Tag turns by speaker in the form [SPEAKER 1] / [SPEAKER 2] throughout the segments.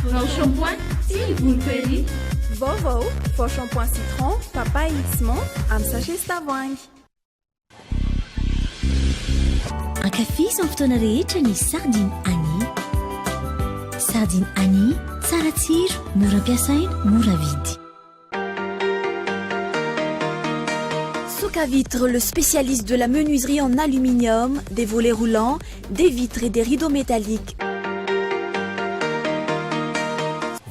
[SPEAKER 1] Vao shampoing sy volpery.
[SPEAKER 2] Vaovao vao shampoing citron papaye x menthe amin'ny sachet sy tavoahangy.
[SPEAKER 3] Ankafiziny fotoana rehetra ny sardine Annie. Sardine Annie, tsara tsiro, mora ampiasaina, mora vidy.
[SPEAKER 4] Soka Vitre, le spécialiste de la menuiserie en aluminium, des volets roulants, des vitres et des rideaux métalliques.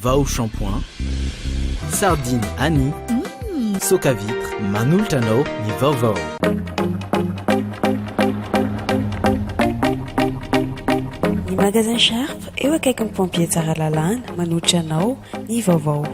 [SPEAKER 5] Vaovao shampoing, sardine Annie, Soka Vitre, manolatra anao ny vaovao.
[SPEAKER 6] Ny magasin Sharp eo akaiky ny pompier tsara lalàna manolotra anao ny vaovao.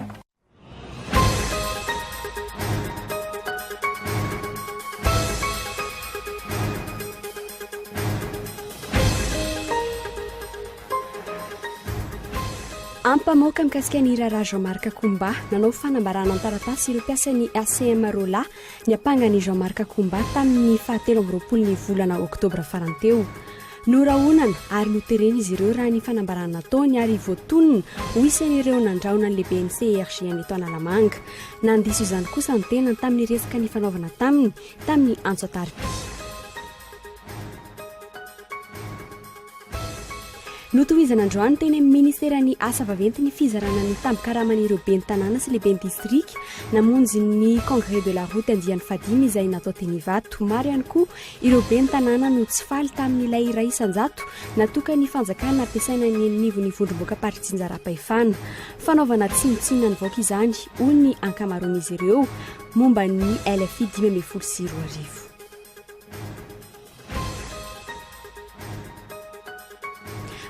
[SPEAKER 7] Ampamoaka mikasika ny raharaha Jean-Marc Comba nanao fanambarana an-taratasy ireo mpiasan'ny ACM Rola ny ampangany Jean-Marc Comba tamin'ny 27 volana oktobra farany teo. Norahonana ary noterena izy ireo raha ny fanambarana nataony ary voatonona ho isan'ireo nandraona ny lehiben'ny CRG ny eto Analamanga. Nandiso izany kosa ny tenany tamin'ny resaka ny fanaovana tamin'ny antso ataripy. Notohizana androany teny amin'ny ministeran'ny asa vaventy ny fizarana ny tambokaraman'ireo ben'ny tanàna sy lehiben'ny distrika namonjy ny congrès de la route andiany fadimy izay natao teny Ivato. Maro ihany koa ireo ben'ny tanàna no tsy faly tamin'ilay iray isan-jato natoka ny fanjakana ampiasaina ny nivon'ny vondromboka Parintsinjarapahefana. Fanaovana tsinotsinona ny vaoaka izany hoy ny ankamaroan'izy ireo momba ny LFI 2024.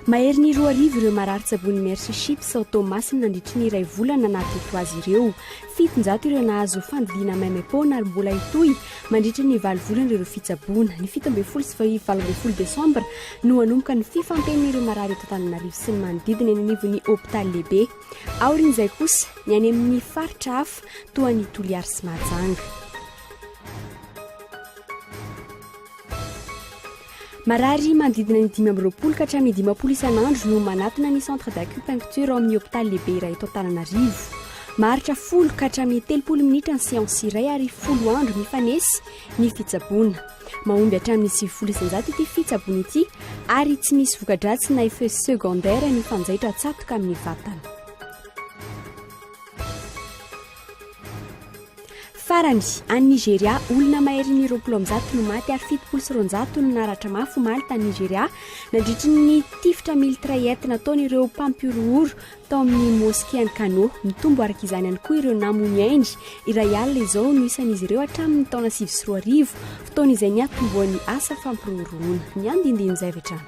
[SPEAKER 7] Mahery ny 2 arivo ireo marary tsabony Merci Chips automasina nandritry ny iray volana anaty eto azy ireo. 700 ireo nahazo fandiliana maimaimpona ary mbola hitohy mandritra ny 9 volana ireo fitsaboana. Ny 17 sy 18 Desambra no hanomboka ny fifantenan'ireo marary eto Antananarivo sy ny manodidina eny anivon'ny hôpitaly lehibe. Aorian'izay kosa ny any amin'ny faritra hafa toa ny Toliara sy Mahajanga. Marary manodidina ny 20 ka hatramin'ny 50 isan'andro no manatona ny centre d'acupuncture ao amin'ny hôpitaly lehibe iray eto Antananarivo. Maharitra 10 ka hatramin'ny 30 minitra ny séance iray ary 10 andro mifanesy ny fitsaboana. Mahomby hatramin'ny 9 isan-jato ity fitsaboana ity ary tsy misy voka-dratsy na effet secondaire ny fanjaitra atsatoka amin'ny vatana. Farany any Nigeria, olona mahery ny 20 no maty ary 79 no naratra mafy omaly tany Nigeria nandritry ny tifitra miltraety nataon'ireo mpampiorohoro tao amin'ny mosquée Kano. Mitombo araka izany ihany koa ireo namony aindry iray alina izao no isan'izy ireo hatramin'ny taona 2024, fotoana izay niatomboan'ny asa fampiorohorona. Ny andindin'izay vetrano.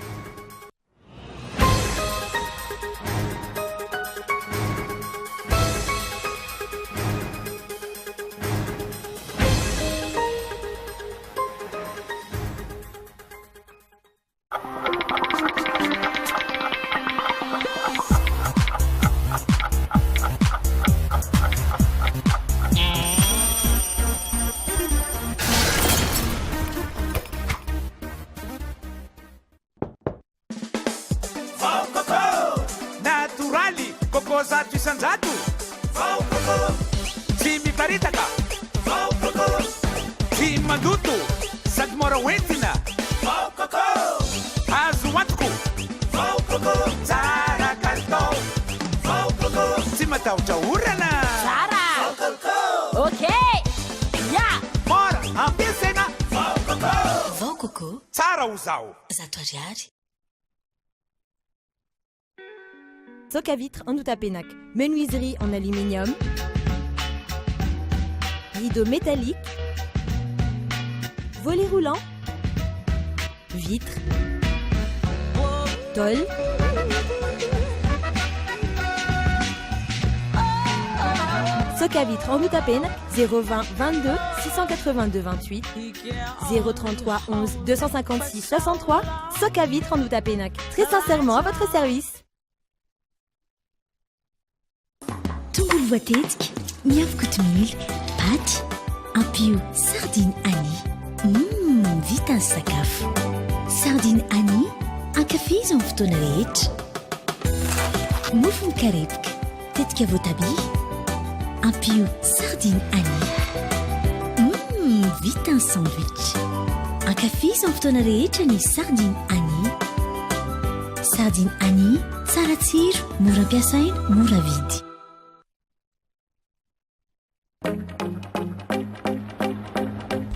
[SPEAKER 8] Soka Vitre en Outapenac, menuiserie en aluminium, rideaux métalliques, volets roulants, vitres, tôle, Soka Vitre en Outapenac, 020 22 682 28, 033 11 256 63, Soka Vitre en Outapenac. Très sincèrement à votre service.
[SPEAKER 3] Tongolo voatetika, miavaka kotomila, paty, ampio sardine Annie. Vita ny sakafo. Sardine Annie, ankafiziny amin'ny fotoana rehetra. mofo mikarepoka tetika voatabia ampio sardine ani vita ny sandwich ankafisa amin'ny fotoana rehetra ny sardine ani tsara tsiro mora ampiasaina mora vidy.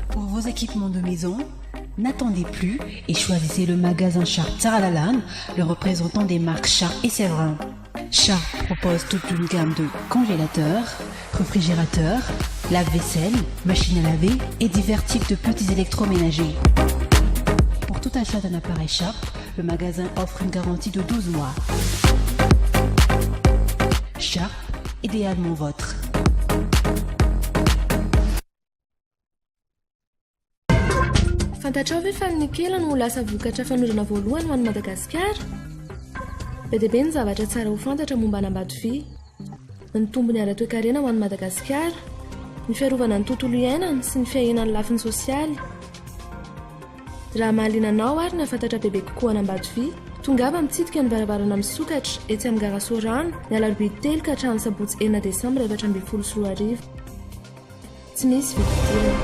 [SPEAKER 9] Pour vos équipements de maison, n'attendez plus et choisissez le magasin Sharp Tsaralalane, le représentant des marques Sharp et Séverin. Sharp propose toute une gamme de congélateurs, réfrigérateurs, lave-vaisselle, machines à laver et divers types de petits électroménagers. Pour tout achat d'un appareil Sharp, le magasin offre une garantie de 12 mois. Sharp, idéalement vôtre.
[SPEAKER 1] Fantatrao ve fa ny kela no lasa vokatra fanorana voalohany ho an'i Madagasikara? Be dia be ny zavatra tsara ho fantatra momba an'Ambatovi. Ny tombony ara-toe-karena ho an'i Madagasikara, ny fiarovana ny tontolo iainana sy ny fiahenan'ny lafiny sosialy. Raha mahaliana anao ary ny hafantatra bebe kokoa an'Ambatovi, tongava mitsidika ny varavarana misokatra etsy amin'ny Garasorano ny alarobia 3 ka hatramin'ny sabotsy 9 Desambra 2024. Tsy misy vidiana.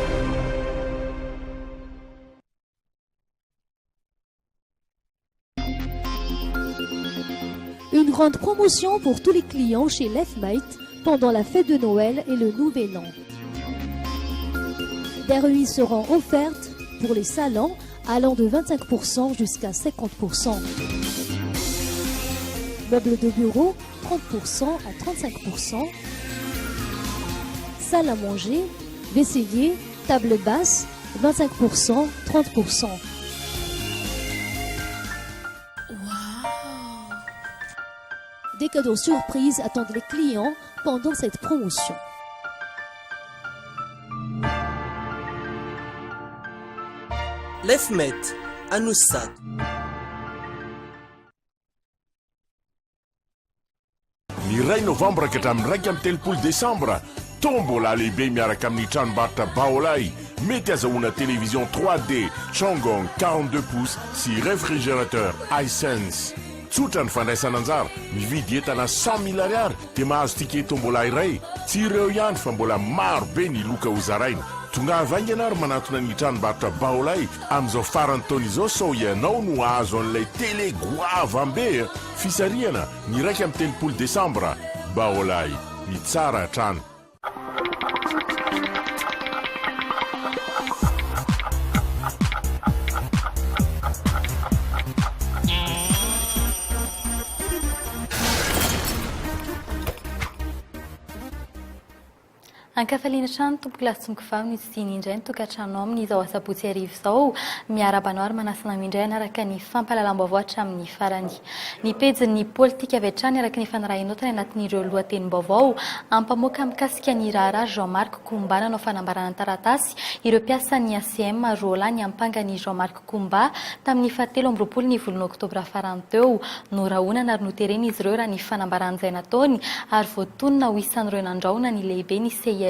[SPEAKER 10] Une grande promotion pour tous les clients chez Lefmate pendant la fête de Noël et le Nouvel An. Des remises seront offertes pour les salons allant de 25% jusqu'à 50%. Meubles de bureau, 30% à 35%. Salle à manger, vaisselier, table basse, 25%, 30%. Des cadeaux surprises attendent les clients pendant cette promotion.
[SPEAKER 11] Lefmate, Anoussat.
[SPEAKER 12] Ny ray novambra ka hatramin'ny 1 amin'ny 3 décembre tombola lehibe miaraka amin'ny tranombarotra Vaovao mety azahoana télévision 3D Chongong 42 pouces sy réfrigérateur iSense. Tsotra ny fandraisana anjara, mividy entana 100 000 ariary dia mahazo ticket tombola iray. Tsy ireo ihany fa mbola maro be ny loka ho zaraina. Tonga avaingana ary manatona ny tranombarotra Vaovao amin'izao farany taona izao sao ianao no ahazo an'ilay télé goava ambe. Fisarihana ny 1 amin'ny 3 Desambra. Vaovao, ny tsara trano.
[SPEAKER 13] Ankafaliana trano tompoko lasitsomoko vavy ny tiany indray ny tokantrano aminy izao asabotsy arivo izao miarabanao ary manasina mindray anaraka ny fampahalalam-baovao hatramin'ny farany. Ny pejin'ny politika avy hatrany araka ny fanarahinotana anatin'ireo lohatenim-baovao ampamoaka mikasika ny raharaha Jean-Marc Coumba nanao fanambarana taratasy ireo mpiasan'ny ACM rola ny ampangany Jean-Marc Coumba tamin'ny 17 volana oktobra farany teo. Norahonana ary noterena izy ireo raha ny fanambaran'izay nataony ary voatonona ho isan'ireo nandraona ny lehibe ny CIRGN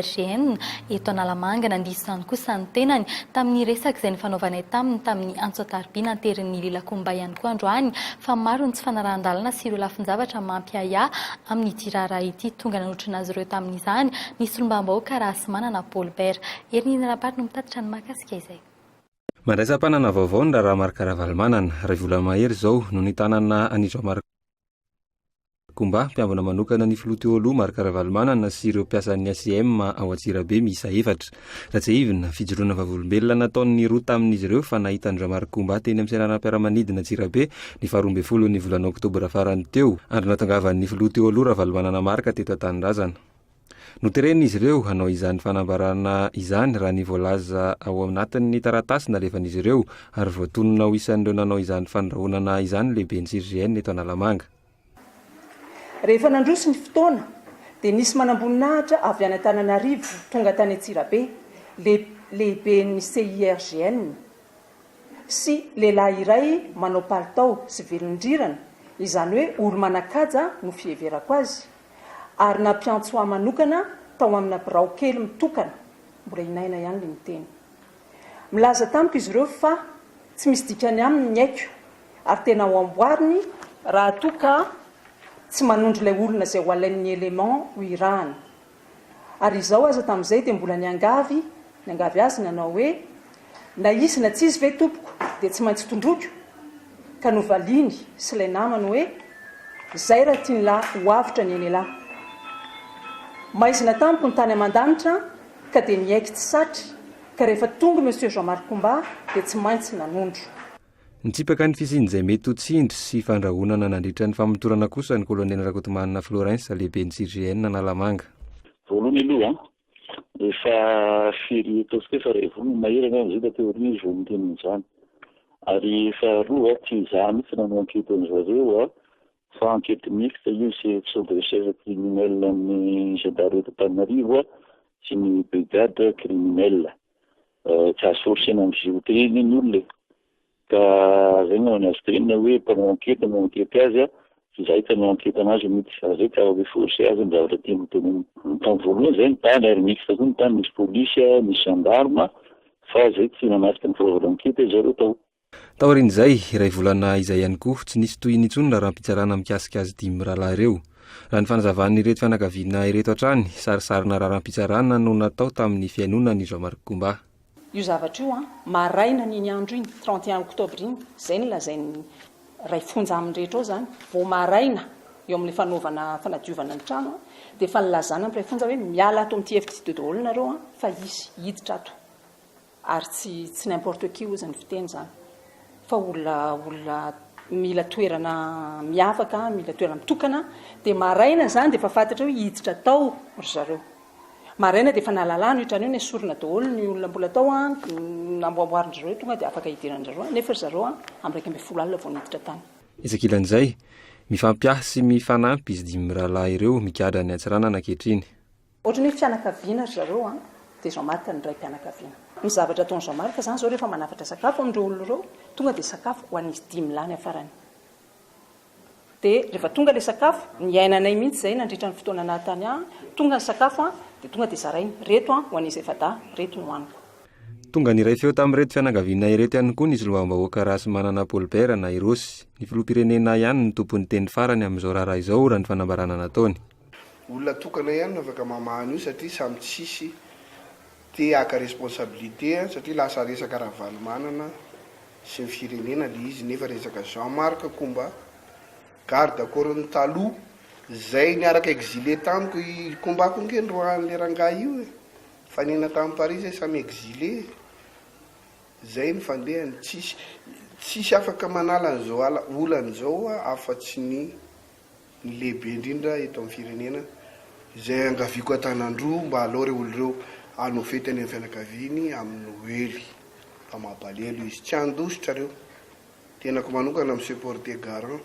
[SPEAKER 13] eto Analamanga nandisany kosa ny tenany tamin'ny resaka izay ny fanaovana tamin'ny Antsoataribia naterin'ny Lila Coumba ihany koa androany fa maro ny tsy fanarahan-dalana sy ireo lafin-javatra mampiaya amin'ny tirara ity tonga nanotrina azy ireo tamin'izany ny solombam-bahoaka Rasimana na Paulbert erin'ny rapary no mitatitra ny makasika izay.
[SPEAKER 14] Mandraisam-panana vaovao ny raha Markaravalymanana ray vola mahery zao no ny tanana any Jean-Marc Coumba mpiambana manokana ny filoteoloha Markaravalymanana sy ireo mpiasan'ny ACM ao Antsirabe miisa 4 raha tsy ivina fijoroana vavolombelona nataon'ny roa tamin'izy ireo fa nahitan'ny Jean-Marc Coumba teny amin'ny seranam-piaramanidina Antsirabe ny 12 ny volana oktobra farany teo andro natangavan'ny filoteoloha Ravalomanana Marka teto Tanindrazana. Noterena izy ireo hanao izany fanambarana izany raha ny voalaza ao anatin'ny taratasy nalefan'izy ireo ary voatonona ho isan'ireo nanao izany fandrahonana izany lehibe ny CIRGN eto Analamanga.
[SPEAKER 15] Rehefa nandroso ny fotoana dia nisy manamboninaitra avy any Antananarivo tonga tany Antsirabe lehibe ny CIRGN sy lehilahy iray manao palitao sy velondrirana izany hoe olo manakaja no fieverako azy ary nampiantso manokana tao amina birao kely mitokana mbola inaina ihany le miteny. Milaza tamiko izy ireo fa tsy misy dikany aminy ny aiko ary tena ho amboariny raha toka tsy manondro ilay olona izay ho alain'ny élément ho irahana. Ary izao aza tamin'izay dia mbola ny angavy azy nanao hoe na isy na tsy izy ve tompoko dia tsy maintsy tondroko ka novaliany sy ilay namany hoe izay raha tia ny lahy ho avitra ny eny lahy. Maizina tamiko ny tany aman-danitra ka dia niaiky tsy satry ka rehefa tonga monsieur Jean-Marc Comba dia tsy maintsy nanondro.
[SPEAKER 14] Nitsipaka ny fisian'izay mety ho tsindry sy fandrahonana nandritra ny famotorana kosa ny kolonely Rakotomanina Florence lehiben'ny CGN Analamanga.
[SPEAKER 11] Voalohany aloha efa firy ataontsika efa rehevo mahirana amin'izay teoria izy vao miteny izany. Ary faharoa tsy izaho mihitsy nanao ankety an'izareo fa ankety mixte io c'est de recherche criminelle amin'ny gendarmerie d'Antananarivo sy ny brigade criminelle. Tsy asorosena amin'izay hotely ny olona. Ka zay no azy tena hoe mpanao ankety azy izay tanao ankety anazy mety zay ka hoe forcé azy ny zavatra tia miteny. Tamin'ny voalohany zay ny tany ary mixte koa ny tany misy polisy misy gendarme fa zay tsy nanasika ny fitaovana ankety zareo tao.
[SPEAKER 14] Taorin'izay iray volana izay ihany koa tsy nisy toy intsony raha rampitsarana mikasika azy 10 rahalahy ireo. Raha ny fanazavan'ny ireto fianakaviana ireto hatrany, sarisarina raha rampitsarana no natao tamin'ny fiainonany Jean-Marc Comba.
[SPEAKER 15] Io zavatra io maraina n'iny andro iny 31 oktobra iny zay ny lazainy ray fonja amin'ny rehetra ao zany vao maraina eo amin'ny fanaovana fanadiovana ny trano dia fa nilazana amin'ny ray fonja hoe miala ato amin'ity efitra daholo nareo fa izy hiditra ato ary tsy n'importe qui ozy ny fiteny zany fa olona mila toerana miavaka, mila toerana mitokana dia maraina zany dia fa fantatra hoe hiditra tao ry zareo. Maraina dia fa nalalano hitrany hoe nesorina daholo ny olona mbola tao namboamboarin zareo tonga dia afaka hidiran zareo nefa zareo amin'ny 12 alina vao niditra tany.
[SPEAKER 14] Isan-kilan'izay mifampiasa sy mifanampy izy 10 rahalahy ireo migadra ny atsiranana ankehitriny.
[SPEAKER 15] Ohatrany hoe fianakaviana ry zareo dia Jean-Marc ny ray mpianakaviana. Ny zavatra ataon'ny Jean-Marc zany zao rehefa manafatra sakafo amin'ireo olona ireo tonga dia sakafo ho an'izy 10 lahy ny afarany. Dia rehefa tonga ilay sakafo ny ainanay mihitsy zay nandritra ny fotoana nahatany tonga ny sakafo dia tonga dia zarainy reto ho an'izy efada reto no haniko.
[SPEAKER 14] Tonga ny iray feo tamin'ireto fianakaviana ireto ihany koa ny soloam-bahoaka rasy manana Paul-Père na Irosy. Ny filoham-pirenena ihany ny tompon'ny teny farany amin'izao raharaha izao raha ny fanambarana nataony.
[SPEAKER 16] Olona tokana ihany no afaka mamahany io satria samy tsisy te aka responsabilité satria lasa resaka rahavalomanana sy ny firenena le izy nefa resaka Jean-Marc Comba garde corps ny taloha zay niaraka exilé tamiko i Comba kongendroan'le rangahy io fanena tamin'ny Paris zay samy exilé zay ny fandehany tsisy afaka manala an'izao olan'izao afa-tsy ny lehibe indrindra eto amin'ny firenena zay angaviko Antanandroa mba aleo reo oloreo anao fety any amin'ny fianakaviany amin'ny Noely mba mampalelo izy tsy andositra reo tenako manokana amin'ny supporter garant.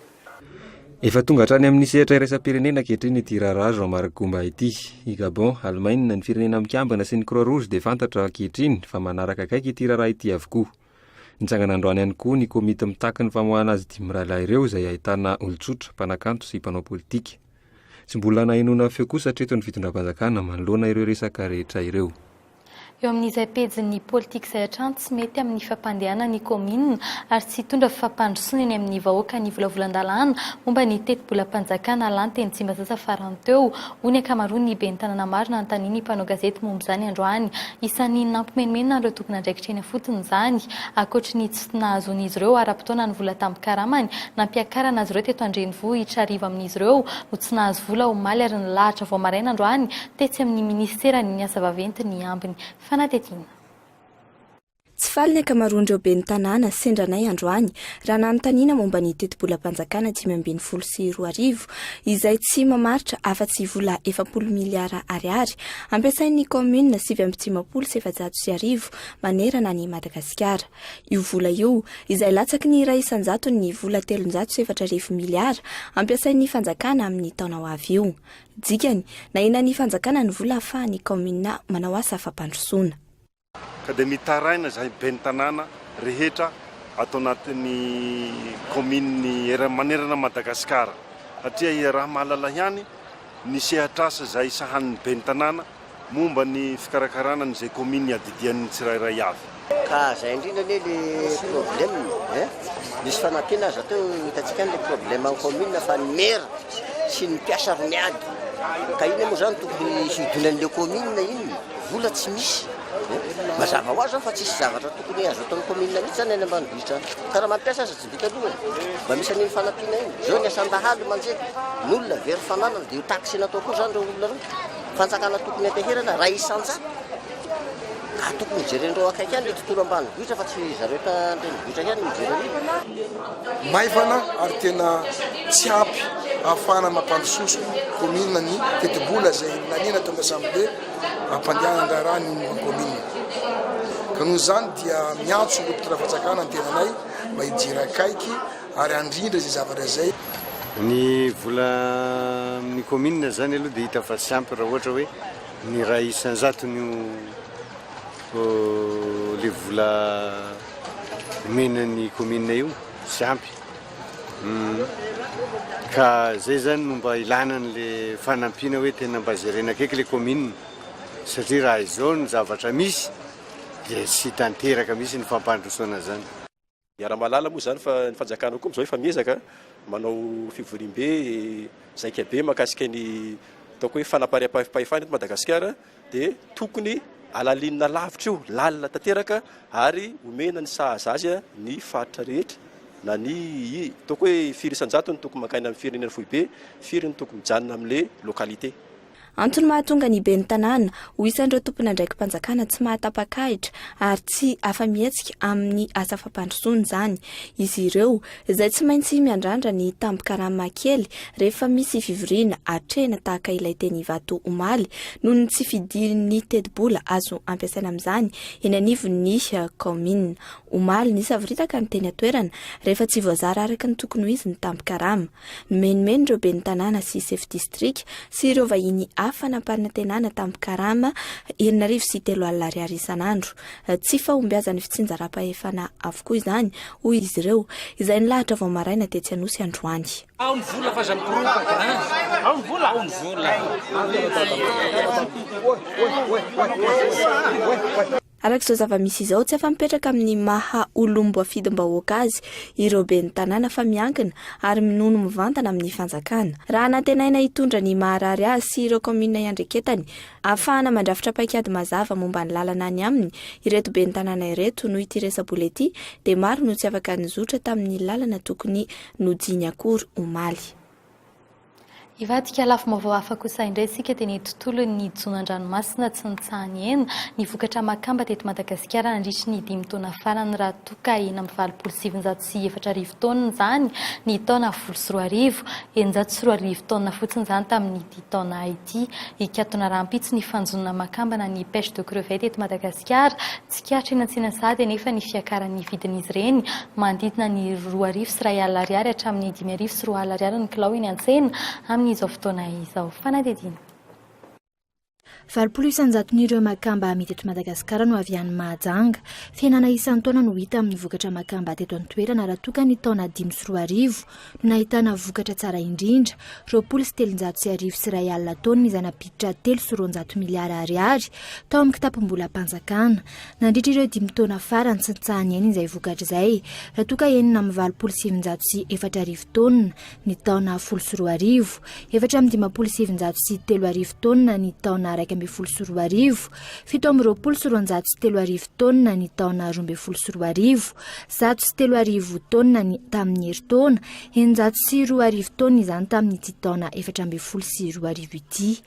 [SPEAKER 14] Efa tonga hatrany amin'ny sehatra iraisam-pirenena ankehitriny ity raharaha Jean-Marc Comba ity. I Gabon, Allemagne, ny firenena mikambana sy ny Croix Rouge dia fantatra ankehitriny fa manaraka akaiky ity raharaha ity avokoa. Nitsangana androany ihany koa ny komita mitaky ny famoahana azy 10 rahalahy ireo izay ahitana olon-tsotra, mpanakanto sy mpanao politika. Tsy mbola nahinona feo kosa hatreto ny fitondram-panjakana manoloana ireo resaka rehetra ireo.
[SPEAKER 13] Eo amin'izay pejin'ny politika izay hatrany tsy mety amin'ny fampandehanana ny commune ary tsy hitondra fampandrosoana eny amin'ny vahoaka ny volavolan-dalàna momba ny teti-bolam-panjakana lany teny Tsimbazaza farany teo hoy ny ankamaroany ny ben'ny tanàna maro nanontaniany mpanao gazety momba izany androany. Isan'ny nampimenimena ireo tompon'andraikitra eny afotiny izany ankoatra ny tsy nahazoan'izy ireo ara-potoana ny vola tamin'ny karamany nampiakarana azy ireo teto Andrenivohitra ariva amin'izy ireo no tsy nahazo vola omaly ary nilahatra vao maraina androany tetsy amin'ny ministerany ny asa vaventy ny ambiny fanatetina.
[SPEAKER 4] Tsy faly ny ankamaroan'ireo ben'ny tanàna sendranay androany raha nanontaniana momba ny teti-bolam-panjakana 524 izay tsy mamaritra afa-tsy vola 70 miliara ariary ampiasain'ny commune 730 manerana ny Madagasikara. Io vola io izay latsaky ny iray isan-jato ny vola 304 miliara ampiasain'ny fanjakana amin'ny taona ho avy io. Dikany nahina ny fanjakana ny vola ahafahan'ny commune manao asa fampandrosoana.
[SPEAKER 17] Ka dia mitaraina zahay ben'ny tanàna rehetra atao anatin'ny commune manerana Madagasikara satria raha mahalala ihany ny sehatrasa izay sahan'ny ben'ny tanàna momba ny fikarakarana n'izay commune adidian'ny tsirairay avy.
[SPEAKER 18] Ka zay indrindra le problème misy fanampiana azy atao hitantsika le problème en commune fa ny maire tsy ny mpiasa ro miady ka iny moa zany tokony hidonan'le commune iny vola tsy misy mazava ho azy fa tsisy zavatra tokony azo atao commune mihitsy zany any ambanivohitra ka raha mampiasa azy tsy vita aloha mba misy an'iny fanampiana iny zao ny asam-bahalo manjety n'olona very fananana dia io taxy natao koa zany reo olona reo fanjakana tokony ateherana raha isanjato ka tokony jerendreo akaiky any le tontolo ambanivohitra fa tsy zareo ta andrenivohitra ihany mijery
[SPEAKER 19] maivana ary tena tsy ampy ahafahana mampandososo commune ny tetibola zay nanina tonga sambe ampandehanandraha ny commune ka noho zany dia miantso le mpitondra-fanjakana ny tenanay mba hijery akaiky ary andrindra zay zavatra zay
[SPEAKER 20] ny vola amin'ny commune zany aloha dia hita fa tsy ampy raha ohatra hoe ny raha isanjatony le vola menan'ny commune io tsy ampy ka zay zany no mba ilana n'le fanampiana hoe tena mba jerena akaiky le commune satria raha izao ny zavatra misy dia tsy tanteraka misy ny fampandrosoana zany
[SPEAKER 21] miara-malala moa zany fa ny fanjakana koa zao efa miezaka manao fivorim-be zaika be makasika ny ataoko hoe fanapariam-pahefana eto Madagasikara dia tokony alalinina lavitra io lalina tanteraka ary omena ny sahazazy ny faritra rehetra na ny ataoko hoe firy isanjato ny tokony makaina amin'ny firenena foibe firy ny tokony mijanona amin'le lokalité
[SPEAKER 4] antony mahatonga ny ben'ny tanàna ho isan'ireo tompona ndraiky mpanjakana tsy mahatapakahitra ary tsy afa-mietsika amin'ny asa fampandrosoana zany izy ireo izay tsy maintsy miandrandra ny tambin-karama kely rehefa misy fivoriana atrehana tahaka ilay teny vato omaly noho ny tsy fidin'ny tetibola azo ampiasaina amin'izany eny anivon'ny commune omaly nisy avoritaka ny teny atoerana rehefa tsy voazara araka ny tokony ho izy ny tambin-karama nomenimeny ireo ben'ny tanàna sy chef district sy ireo vahiny hafa namparina tenana tambin-karama 203 ariary isan'andro tsy fahombiazany fitsinjaram-pahefana avokoa izany hoy izy ireo izay ny lahatra vao maraina dia tsy hanosy androany arak'izao zava-misy izao tsy afa-mipetraka amin'ny maha olombo afidim-bahoaka azy ireo ben'ny tanàna fa miankina ary minono mivantana amin'ny fanjakana raha natenaina hitondra ny maharary azy sy ireo commune iandreketany ahafahana mandrafitra paikady mazava momba ny lalana any aminy ireto ben'ny tanàna ireto no ity resabola ity dia maro no tsy afaka nizotra tamin'ny lalana tokony nojiny akory omaly
[SPEAKER 13] ivadika lafo maovao hafa kosa indray sika dia ny tontolo ny jonan-dranomasina tsy nitsahany eny ny vokatra makamba teto Madagasikara nandritry ny 5 taona farany raha toka eny amin'ny 704 taona zany ny taona 7 9 taona fotsiny zany tamin'ny 10 taona ity ikatona rahampitso ny fanjonona makamba na ny pêche de crevette eto Madagasikara tsikatra eny an-tsena sady nefa ny fiakaran'ny vidin'izy ireny mandidina ny 2,3 ariary hatramin'ny 5,3 ariary ny kilao eny an-tsena amin'izao fotoana izao fanadidina
[SPEAKER 22] 700,000 makamba amidy eto Madagasikara no avy any Mahajanga. Fiainana isan'ny taona no hita amin'ny vokatra makamba teto an-toerana raha toka ny taona 5 no nahitana vokatra tsara indrindra 2,3 sy R1 taona izay napiditra 3,2 miliara ariary tao amin'ny kitapom-bola mpanjakana. Nandritra ireo 5 taona farany tsy nitsahany eny izay vokatra izay raha toka enina amin'ny 7,704 taona ny taona 12,000, 7,703 sy 3,000 taona ny taona 1,2,000, 7,2,3 taona ny taona 12,000, 103 taona ny tamin'ny herintaona, 902 taona izany tamin'ny ity taona 14,000 ity.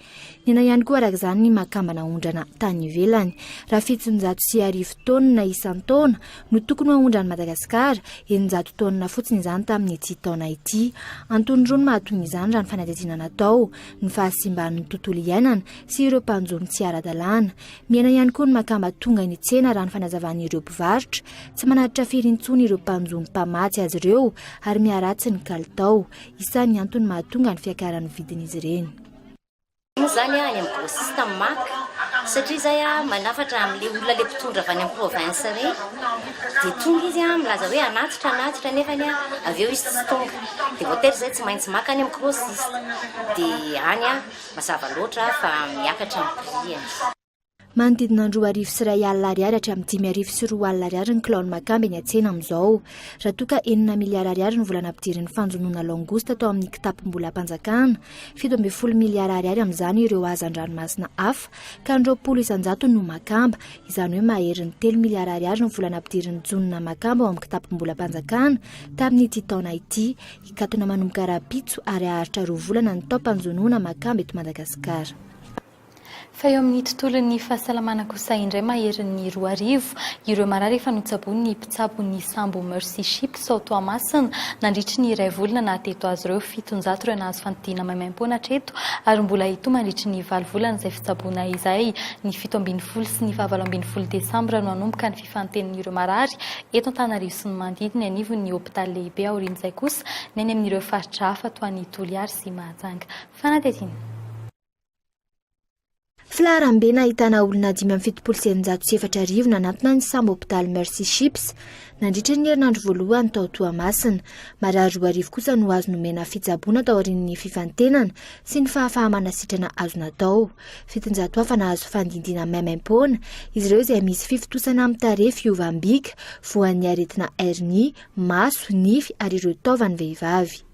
[SPEAKER 22] Nina ihany koa araka izany ny makambana ondrana tany ivelany raha 700 taona isan-taona no tokony aondrany Madagasikara, 900 taona fotsiny izany tamin'ny ity taona ity. Antony roa no mahatonga izany raha ny fanadihadiana natao ny fahasimban'ny tontolo iainana sy ireo mpanjony tsy ara-dalàna. Miaina ihany koa ny makamba tonga eny an-tsena raha ny fanazavan'ireo mpivarotra tsy manaritra firy intsony ireo mpanjony mpamatsy azy ireo ary miaratsy ny kalitao. Isan'ny antony mahatonga ny fiakaran'ny vidin'izy ireny.
[SPEAKER 23] Zany any amin'ny grossiste maka satria zay manafatra amin'le olona le mpitondra avy any amin'ny province regny dia tonga izy milaza hoe anatitra nefa avy eo izy tsy tonga dia voatery zay tsy maintsy maka any amin'ny grossiste dia any mazava loatra fa miakatra amin'ny prix.
[SPEAKER 22] manodidina ny 2 arivo sy 2 alina ariary hatramin'ny 5 arivo sy 2 alina ariary ny kilao ny makamby eny an-tsena amin'izao. Raha toa ka 9 miliara ariary ny volana ampidirin'ny fanjonoana langosta tao amin'ny kitapom-bola mpanjakana, 17 miliara ariary amin'izany ireo hazan-dranomasina hafa ka 90% no makamba, izany hoe mahery ny 3 miliara ariary ny volana ampidirin'ny jonona makamba ao amin'ny kitapom-bola mpanjakana tamin'ity taona ity, ikatona manomboka rapitso ary aharitra 2 volana ny tao-panjonoana makamba eto Madagasikara.
[SPEAKER 13] Fa eo amin'ny tontolon'ny fahasalamana kosa indray mahery ny 2 arivo ireo marary efa notsabony mpitsabon'ny sambo Mercy Ships ao Toamasina nandritry ny 2 volana na teto azy ireo 700 ireo nahazo fandidiana maimaim-poana hatreto ary mbola hito mandritry ny 9 volana izay fitsabona izay ny 17 sy ny 19 Desambra no hanomboka ny fifantenan'ireo marary eto Antananarivo sy ny manodidina anivon'ny hôpitaly lehibe aorian'izay kosa ny any amin'ireo faritra hafa toa ny Toliary sy Mahajanga. Fanatetiny.
[SPEAKER 22] Filaharambe nahitana olona 5,704 nanantona ny sambo hôpitaly Mercy Ships nandritra ny herinandro voalohany tao Toamasina. Marary 2 arivo kosa no azo nomena fitsaboana tao aorian'ny fifantenana sy ny fahafahamanasitrana azo natao. 700 hafa nahazo fandidiana maimaim-poana, izy ireo izay misy fifitosana amin'ny tarehy fiovam-bika, voan'ny aretina hernie, maso, nify ary ireo taovan'ny vehivavy.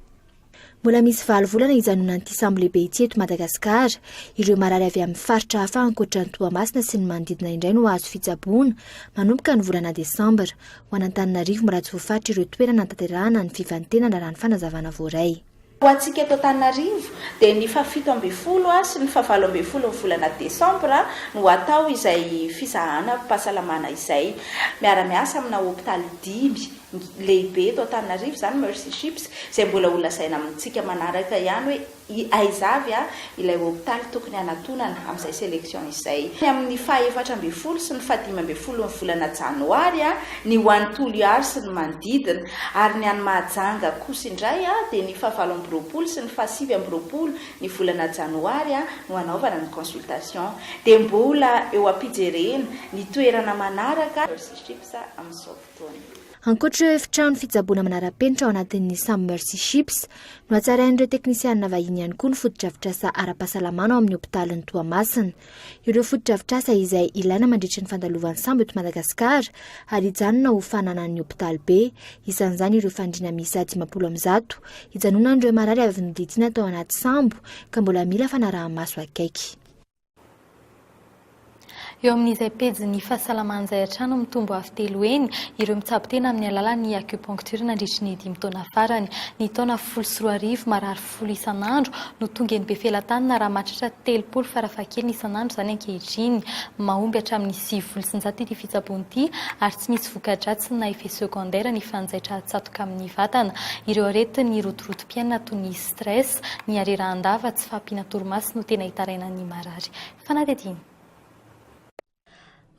[SPEAKER 22] Mbola misy 9 volana ijanonan'ity sambo lehibe ity eto Madagasikara. Ireo marary avy amin'ny faritra hafa ankoatra ny Toamasina sy ny manodidina indray no azo fitsaboana manomboka ny volana Desambra. Ho an'Antananarivo miratsy voafaritra ireo toerana tanterahana ny fifantenana raha ny fanazavana voaray.
[SPEAKER 2] Ho antsika eto Antananarivo dia ny 17 sy ny 18 volana Desambra no atao izay fisahanam-pahasalamana izay. Miara-miasa amina hôpitaly 5 lehibe eto Antananarivo zany Mercy Ships izay mbola olazaina amintsika manaraka ihany hoe aizavy ilay hôpitaly tokony hanatonana amin'izay sélection izay. Amin'ny 14 sy ny 15 volana Janoary ny ho an'ny Toliary sy ny manodidina ary ny any Mahajanga kosa indray dia ny 17 sy ny 18 ny volana Janoary no hanaovana ny consultation dia mbola eo ampijerena ny toerana manaraka Mercy Ships amin'izao fotoana.
[SPEAKER 22] Ankoatra efitrano fitsaboana manara-penitra ao anatin'ny sambo Mercy Ships no hatsarain'ireo teknisianina vahiny ihany koa ny fotodrafitrasa ara-pahasalamana ao amin'ny hôpitaly ny Toamasina. Ireo fotodrafitrasa izay ilaina mandritra ny fandalovan'ny sambo eto Madagasikara ary hijanona ho fananan'ny hôpitaly be, isan'izany ireo fandriana miisa 50 hijanonan'ireo marary avy nodidina tao anaty sambo ka mbola mila fanaraha-maso akaiky.
[SPEAKER 13] Eo amin'izay pejy fahasalamana izay hatrano mitombo avy telo eny ireo mitsabo tena amin'ny alalan'ny acupuncture nandritry ny 5 taona farany. Ny taona 14 marary 10 isan'andro no tonga eny be felatany raha mahatratra 30 farafahakeliny isan'andro izany ankehitriny. Mahomby hatramin'ny 9,900 ity fitsaboana ity ary tsy misy voka-dratsy na effet secondaire ny fanjaitra atsatoka amin'ny vatana. Ireo aretin'ny rotorotom-piainana toy ny stress, ny harerahan-dava, tsy fahampiana torimaso no tena hitarainan'ny marary. Fanatetiny.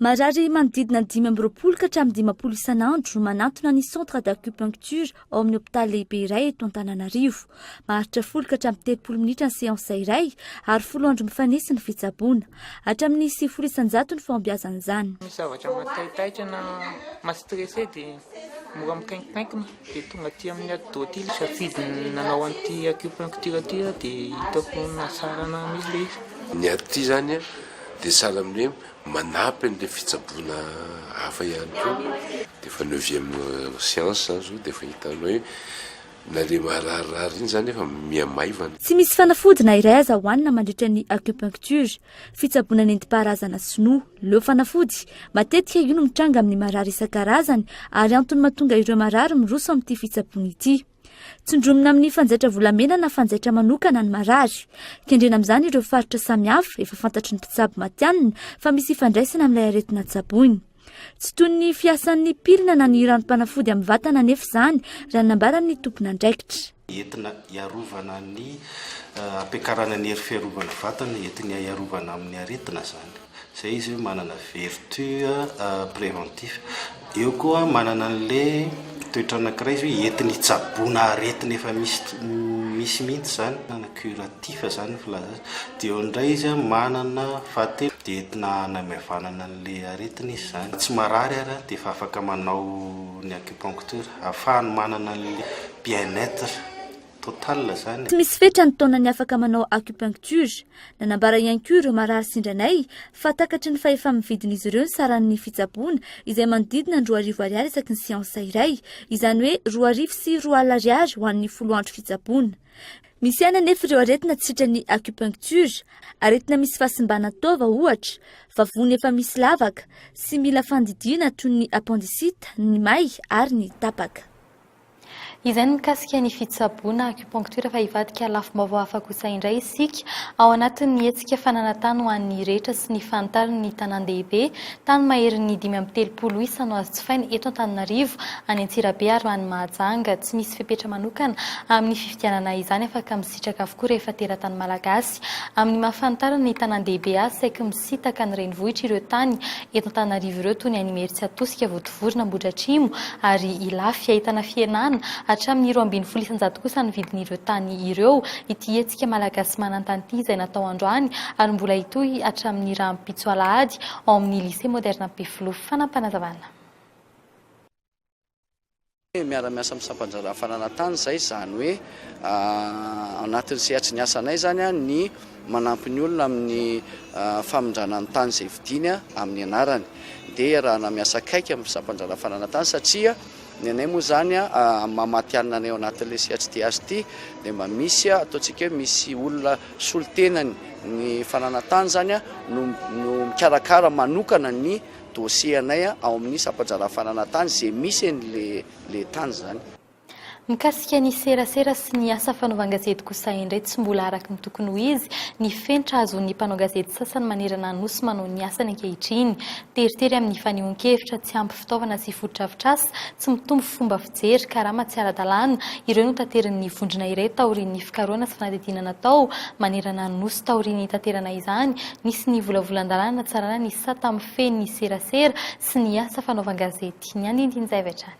[SPEAKER 3] Marary manodidina 5 ka hatramin'ny 10 isan'andro no manantona ny centre d'acupuncture ao amin'ny hôpitaly lehibe iray eto Antananarivo. Maharitra 10 ka hatramin'ny 30 minitra ny séansa iray ary 10 andro mifanesi ny fitsaboana. Hatramin'ny 9 isanjato ny fahombiazan'izany.
[SPEAKER 5] Misy zavatra matahitaitra na mastressé dia mora mikainkinkainkina dia tonga aty amin'ny adotily safidy nanao an'ity acupuncture ty dia hitako nasarana izy le izy.
[SPEAKER 6] Ny aty ity zany dia sahala amin'ny hoe manampy an'ilay fitsaboana hafa ihany koa. Dia efa 9e séance zany zao dia efa hitanao hoe na le maharirary iny zany efa miamaivana.
[SPEAKER 3] Tsy misy fanafody iray aza hoanina mandritra ny acupuncture, fitsaboana nentim-paharazana sinoa. Leo fanafody matetika io no mitranga amin'ny marary isan-karazany ary antony mahatonga ireo marary miroso amin'ity fitsaboana ity. Tsondromina amin'ny fanjaitra volamena na fanjaitra manokana ny marary. Kendrena amin'izany ireo faritra samihafa efa fantatry ny mpitsabo matianina fa misy ifandraisana amin'ilay aretina tsaboiny. Tsy toy ny fiasan'ny pilina na ny ranom-panafody amin'ny vatana nefa izany raha nambaran'ny tompona andraikitra.
[SPEAKER 24] Entina iarovana ny ampiakarana ny hery fiarovana vatana, entina iarovana amin'ny aretina zany. Izay izy manana vertu préventif. Eo koa manana an'ilay toetra anankiray izy hoe entina hitsaboana aretina efa misy mihitsy zany, manana curatif zany filaza. Dia eo indray izy manana fahatelo dia entina hanamavanana an'ilay aretina izy zany. Tsy marary ary dia efa afaka manao ny acupuncture ahafahany manana an'ilay bien-être total zany.
[SPEAKER 3] Tsy misy fetra ny taonany afaka manao acupuncture. Nanambara ihany koa ireo marary sindranay fa takatry ny fa efa mividin'izy ireo ny saran'ny fitsaboana izay manodidina ny 2,000 isaky ny séansa iray, izany hoe 2,000 sy 2,000 ho an'ny 10 andro fitsaboana. Misy ihany anefa ireo aretina tsitra ny acupuncture, aretina misy fahasimbana tova ohatra, vavony efa misy lavaka sy mila fandidiana toy ny appendicite, ny may ary ny tapaka.
[SPEAKER 13] Izay ny mikasika ny fitsaboana acupuncture fa hivadika lafim-baovao hafa kosa indray isika ao anatin'ny hetsika fananantany ho an'ny rehetra sy ny fantariny ny tanan-dehibe tany mahery ny 530 isano azo jifaina eto Antananarivo any Antsirabe ary ho an'ny Mahajanga. Tsy misy fepetra manokana amin'ny fifidianana izany, afaka misitraka avokoa rehefa teratany malagasy. Amin'ny mahafantariny ny tanan-dehibe azy saika misitaka ny renivohitra ireo tany eto Antananarivo ireo toy ny any Meritsa Tosika, Votovorona, Ambohidratrimo ary Ilafy. Ahitana fienana hatramin'ny 2,700 kosa ny vidin'ireo tany ireo. Ity hetsika malagasy manantanty izay natao androany ary mbola itoy hatramin'ny rahampitso alahady ao amin'ny lycée moderne Ampefiloha. Fanampanazavana.
[SPEAKER 1] Miara-miasa amin'ny sampanjara fananantany zay, zany hoe anatin'ny sehatry ny asanay zany ny manampy ny olona amin'ny famondrana ny tany izay vidiny amin'ny anarany. Dia raha miasa akaiky amin'ny sampanjara fananantany satria ny anay moa zany mamatianina anay ao anatin'ilay sehatry ty azy ty, dia mba misy ataontsika hoe misy olona solotenany ny fananantany zany no mikarakara manokana ny dossier anay ao amin'ny sampanjara fananantany izay misy le tany zany.
[SPEAKER 13] Mikasika ny serasera sy ny asa fanaovan-gazety kosa indray tsy mbola araka ny tokony ho izy ny fenitra azon'ny mpanao gazety sasany manerana ny nosy manao ny asany ankehitriny. Teritery amin'ny fanehoan-kevitra, tsy ampy fitaovana sy fototra-avitrasa, tsy mitombo fomba fijery, karama tsy ara-dalàna, ireo no taterin'ny vondrona iray taorian'ny fikaroana sy fanadidina natao manerana ny nosy taorian'ny taterana izany. Nisy ny volavolan-dalàna tsarana ny sa tamin'ny feny serasera sy ny asa fanaovan-gazety. Ny andindiny zay vetrany.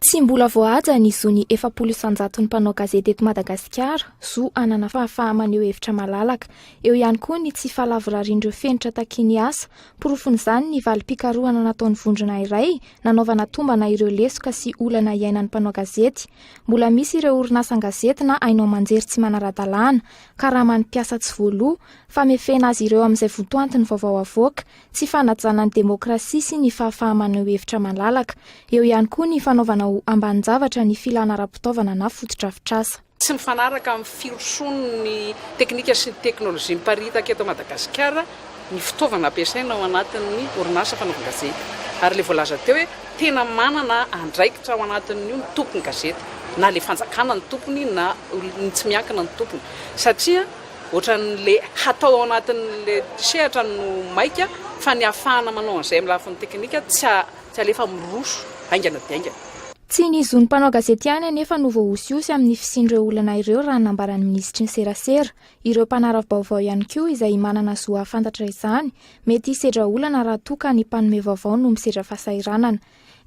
[SPEAKER 4] Tsy mbola voahaja ny zony 400 ny mpanao gazety eto Madagasikara, zo anana fahafahamana hevitra malalaka. Eo ihany koa ny tsy fahalavorarindreo fenitra takiny asa, porofon'izany ny valim-pikarohana nataon'ny vondrona iray, nanaovana tombana ireo lesoka sy olana iainan'ny mpanao gazety. Mbola misy ireo orinasa-gazety na ainao manjery tsy manara-dalàna, karaman'ny mpiasa tsy voaloha, famefena azy ireo amin'izay votoantiny vaovao avoaka, tsy fanajana ny demokrasia sy ny fahafahamana hevitra malalaka. Eo ihany koa ny fanaovana ambanin-javatra ny filana ara-pitaovana na fototra-avitrasa.
[SPEAKER 7] Tsy mifanaraka amin'ny firoson'ny teknika sy ny teknôlôjia miparitaka eto Madagasikara ny fitaovana ampiasaina ao anatin'ny orinasa fanaovan-gazety. Ary le voalaza teo hoe tena manana andraikitra ao anatin'io ny tompony gazety, na le fanjakana ny tompony na ny tsy miankina ny tompony. Satria ohatran'le hatao ao anatin'le sehatra no maika fa ny ahafahana manao an'izay amin'ny lafin'ny teknika tsy alefa miroso aingana dia aingana.
[SPEAKER 4] Tsy ny zon'ny mpanao gazety ihany anefa no voahosiosy amin'ny fisindreo olana ireo raha nambaran'ny minisitry ny serasera. Ireo mpanara-baovao ihany koa izay manana zo afantatra izany, mety hisedra olana raha toka ny mpanome vaovao no misedra fahasahiranana.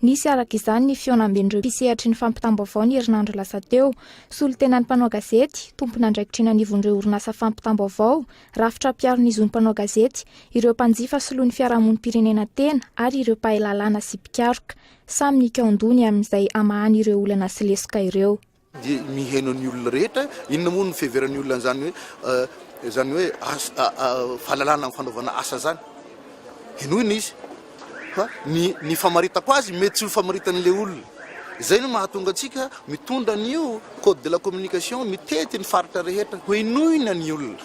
[SPEAKER 4] Nisy araka izany ny fionambendreo mpisehatry ny fampitam-baovao ny herinandro lasa teo. Solotenan'ny mpanao gazety, tompona andraikitrina anivon'ireo orinasa fampitam-baovao, rafitra piaro ny zon'ny mpanao gazety, ireo mpanjifa soloan'ny fiarahamonim-pirenena tena ary ireo mpahay lalàna sy mpikaroka. Samy nikaondony amin'izay amahany ireo olana sy lesoka ireo.
[SPEAKER 8] Miheno ny olona rehetra, inona moa ny fiheveran'ny olona zany hoe fahalalàna amin'ny fanaovana asa zany. Henoina izy. Ny famaritako azy mety tsy ho famaritan'le olona. Izay no mahatonga antsika mitondra an'io code de la communication mitety ny faritra rehetra ho inoina ny olona.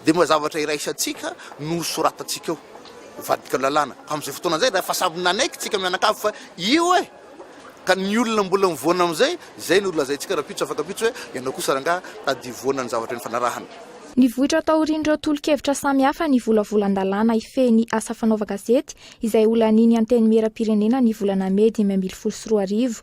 [SPEAKER 8] Dia mazavatra iraisantsika no soratantsika eo. Vadika lalàna. Amin'izay fotoana izay raha fahasamby nanaiky tsika mianakavy fa io ka ny olona mbola mivoana amin'izay, izay ny olona zayntsika raha pitso afaka pitso hoe ianao kosa rangaha tady voana ny zavatra ny fanarahana.
[SPEAKER 4] Ny vohitra taorian'ireo tolo-kevitra samihafa ny volavolan-dalàna ifehy asa fanaova-gazety izay olaniny anteny miera-pirenena ny volana May 2024.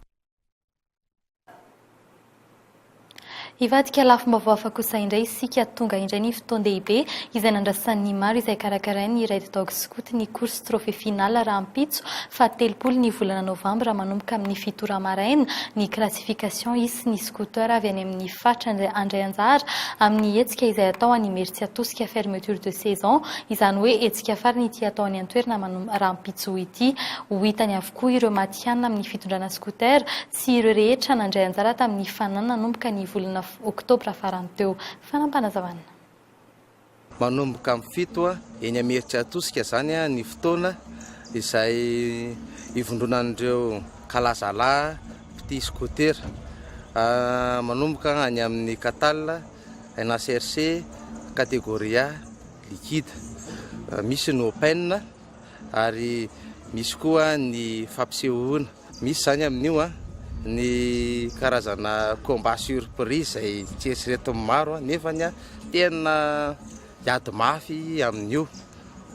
[SPEAKER 13] Ivadika lafim-baovao afa-kosa indray isika tonga indray ny fotoan-dehibe izay nandrasan'ny maro izay karakarainy Red Dog Scout ny course trophée finale rahampitso fa 3 ny volana novambra manomboka amin'ny 7 maraina ny classification isy ny scooter avy any amin'ny fatra andray anjara amin'ny hetsika izay atao any Meritsy atosika fermeture de saison izany hoe hetsika farany ity atao any an-toerana rahampitso ity ho hitany avokoa ireo matianina amin'ny fitondrana scooter sy ireo rehetra nandray anjara tamin'ny fanana nanomboka ny volana oktobra farany teo. Fanampanazavana
[SPEAKER 9] manomboka amin'ny 7 eny Meritsy atosika zany ny fotoana izay ivondronan'ireo kalazala petit scooter manomboka any amin'ny Katal na CRC catégoria liquide misy ny open ary misy koa ny fampisehoana misy zany amin'io ny karazana combat surprise ay tseritsireto maro nefa tena yady mafy amin'io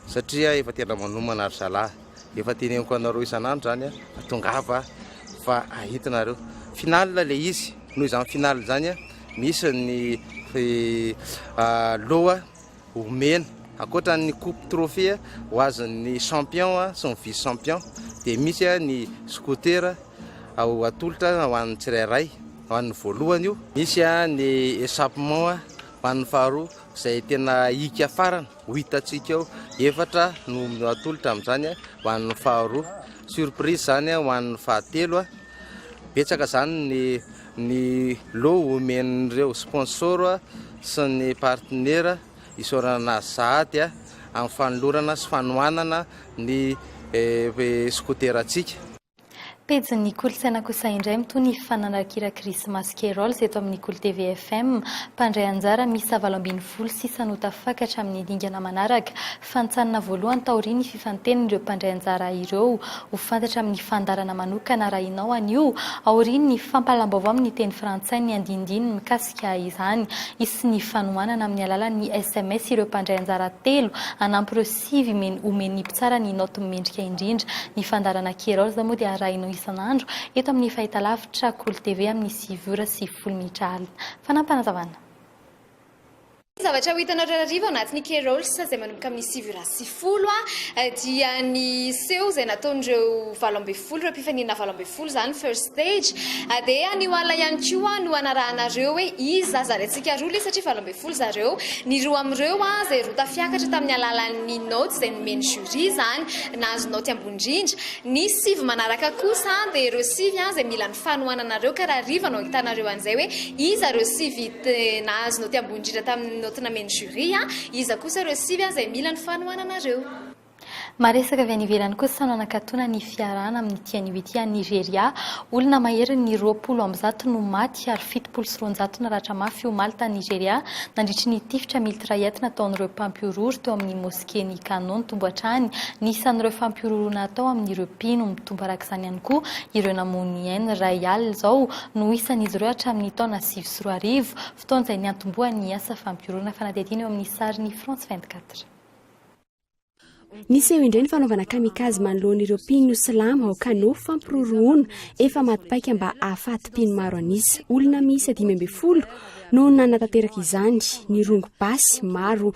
[SPEAKER 9] satria efa tena manomana ry zalahy efa teneniko anareo isanandro zany tongava fa ahitinareo finale le izy noho izany finale zany misy ny loa omena akoatra ny coupe trophée ho azon'ny champion sy ny vice champion dia misy ny scooter ao atolotra ho an'ny tsirairay ho an'ny voalohany io misy ny échappement ho an'ny faharoa izay tena hika farana ho hitatsika eo 4 no atolotra amin'izany ho an'ny faharoa surprise zany ho an'ny fahatelo betsaka zany ny lo omen'ireo sponsor sy ny partenaire isorana zady amin'ny fanolorana sy fanohanana ny scooter atsika.
[SPEAKER 13] Pejy ny kolontsaina kosa indray mitoy ny fananakira Christmas Carols eto amin'ny Kolo TV FM mpandray anjara misy 720 sisa notafakatra amin'ny dingana manaraka fantsanina voalohany taoriny fifantenin'ireo mpandray anjara ireo ho fantatra amin'ny fandarana manokana raha inao anio aoriny ny fampalam-baovao amin'ny teny frantsay ny andindiny mikasika izany isy ny fanohanana amin'ny alalan'ny SMS ireo mpandray anjara 3 anampy ireo 5 omeny tsara ny note mendrika indrindra ny fandarana Carols moa dia arahinao isanandro eto amin'ny fahitalavitra Kolo TV amin'ny 7:10 minitra alina. Fanampanazavana.
[SPEAKER 10] Zavatra ho hitanareo ariva anatin'ny Carols izay manomboka amin'ny 7:10 dia ny seho izay nataon'ireo 7:20 ireo mpifanina 7:20 zany first stage dia ny oala ihany koa no anarahanareo hoe izy zazarentsika roa le satria 7:20 zareo ny roa amin'ireo izay roa tafiakatra tamin'ny alalan'ny note izay nomeny jury zany nahazo note ambony indrindra ny 7 manaraka kosa dia ireo 7 izay mila ny fanohananareo ka raha ariva no hitanareo an'izay hoe izy ireo 7 nahazo note ambony indrindra tamin'ny note nameny jury iza kosa ireo 7 izay mila ny fanohananareo.
[SPEAKER 13] Maresaka avy any ivelany kosa sananakatona ny fiarana amin'ny tian'ivity any Nigeria olona mahery ny 20 no maty ary 79 naratra mafy ho maly tany Nigeria nandritry ny tifitra militra entina ataon'ireo mpampiororo teo amin'ny moskeny Kanon tomboatrany nisan'ireo fampiororona atao amin'ireo mpino mitombo arak'izany ihany koa ireo namonienne Rayal zao no isan'izy ireo hatramin'ny taona 2024 fotoana izay niantombohan'ny asa fampiororona fanadihadiana eo amin'ny sariny France 24.
[SPEAKER 11] Niseho indray ny fanaovana kamikazy manoloan'ireo mpino silamo ao kano fampiroroana efa matipaika mba ahafaty mpino maro anisa olona miisa 5 no nanatanteraka izany ny rongo basy maro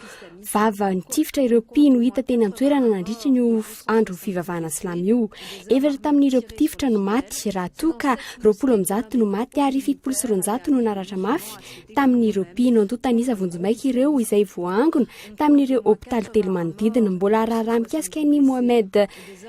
[SPEAKER 11] vava nitifitra ireo mpino hita teny an-toerana nandritra ny andro fivavahana silamo io evatra tamin'ireo mpitifitra no maty raha toka 20 no maty ary 79 no naratra mafy tamin'ireo mpino antotanisa vonjomaika ireo izay voangona tamin'ireo hôpitaly telo manodidina mbola raha mikasika ny Mohamed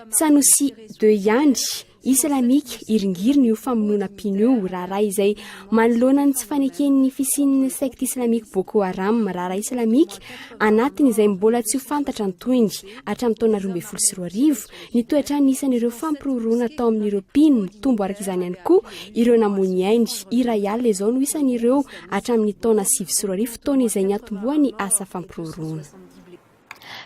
[SPEAKER 11] Sanusi de Yandry islamika iringiriny io famonoana mpino io raha izay manoloana ny tsy faneken'ny fisian'ny sekta islamika Boko Haram raha islamika anatiny izay mbola tsy ho fantatra ny toindry hatramin'ny taona 2024 ny toetra nisan'ireo fampiroroana atao amin'ireo mpino mitombo araka izany ihany koa ireo namoniainy Irayal izao no isan'ireo hatramin'ny taona 2024 taona izay niatombohan'ny asa fampiroroana.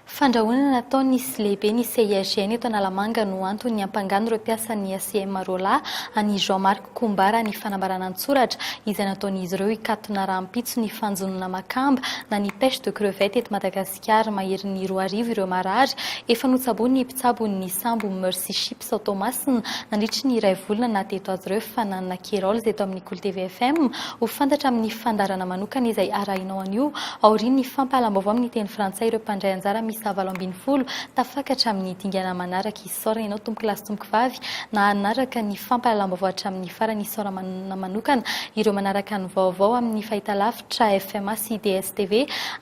[SPEAKER 13] fandrahonana nataonysy lehibe ny CIGN eto Analamanga no antony hampangano ireo mpiasan'ny ACM Rola any Jean-Marc Kombara ny fanambarana an-tsoratra izay nataon'izy ireo hikatona rahampitso ny fanjonona makamba na ny pêche de crevette eto Madagasikara mahery ny 2 arivo ireo marary efa notsaboiny ny mpitsabon'ny sambo Mercy Ships Automasina nandritry ny 2 volana nateto azy ireo fananana Kerols eto amin'ny Kolo TV FM ho fantatra amin'ny fandarana manokana izay arahinao anio aorian'ny fampahalam-baovao amin'ny teny frantsay ireo mpandray anjara misy 70 tafakatra amin'ny dingana manaraka isora ianao tompoky lasy tompoky vavy na anaraka ny fampahalam-baovao hatramin'ny farany isora manokana ireo manaraka ny vaovao amin'ny fahitalavitra FMA sy DSTV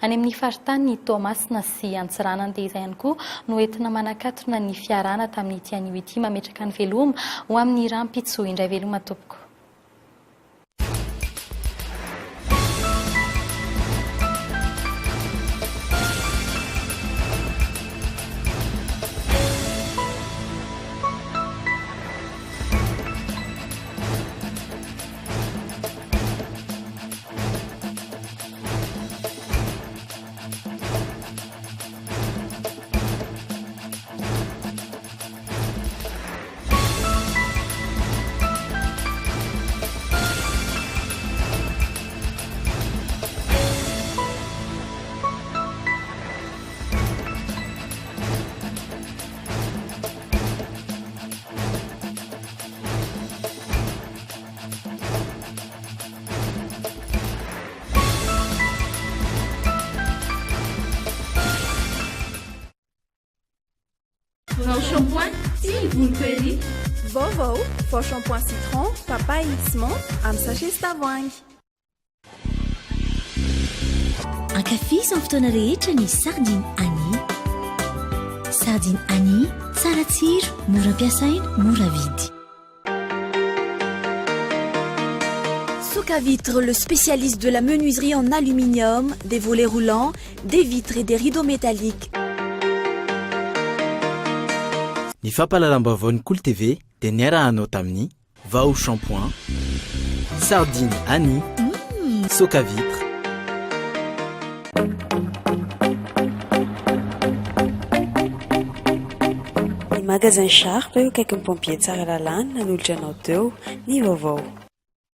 [SPEAKER 13] any amin'ny faritany ny Tomasina sy Antsiranana dia izay ihany koa no entina manakatona ny fiarana tamin'ny tian'io ity mametraka ny veloma ho amin'ny rahampitso indray veloma tompoko.
[SPEAKER 12] Shampoing, si vous le payez. Vaovao, faux shampoing citron, papaye, menthe, amin'ny sachet tavoahangy.
[SPEAKER 14] Ankafiziny fotoana rehetra ny sardine Annie. Sardine Annie, tsara tsiro, mora ampiasaina, mora vidy.
[SPEAKER 15] Soka Vitre, le spécialiste de la menuiserie en aluminium, des volets roulants, des vitres et des rideaux métalliques.
[SPEAKER 16] Ny fampahalalam-baovao Kolo TV dia niarahanao tamin'ny Vaovao shampoing, sardine Annie, Soka Vitre.
[SPEAKER 25] Ny magasin Sharp eo akaiky ny pompier tsara lalàna nanolotra anao teo ny Vaovao.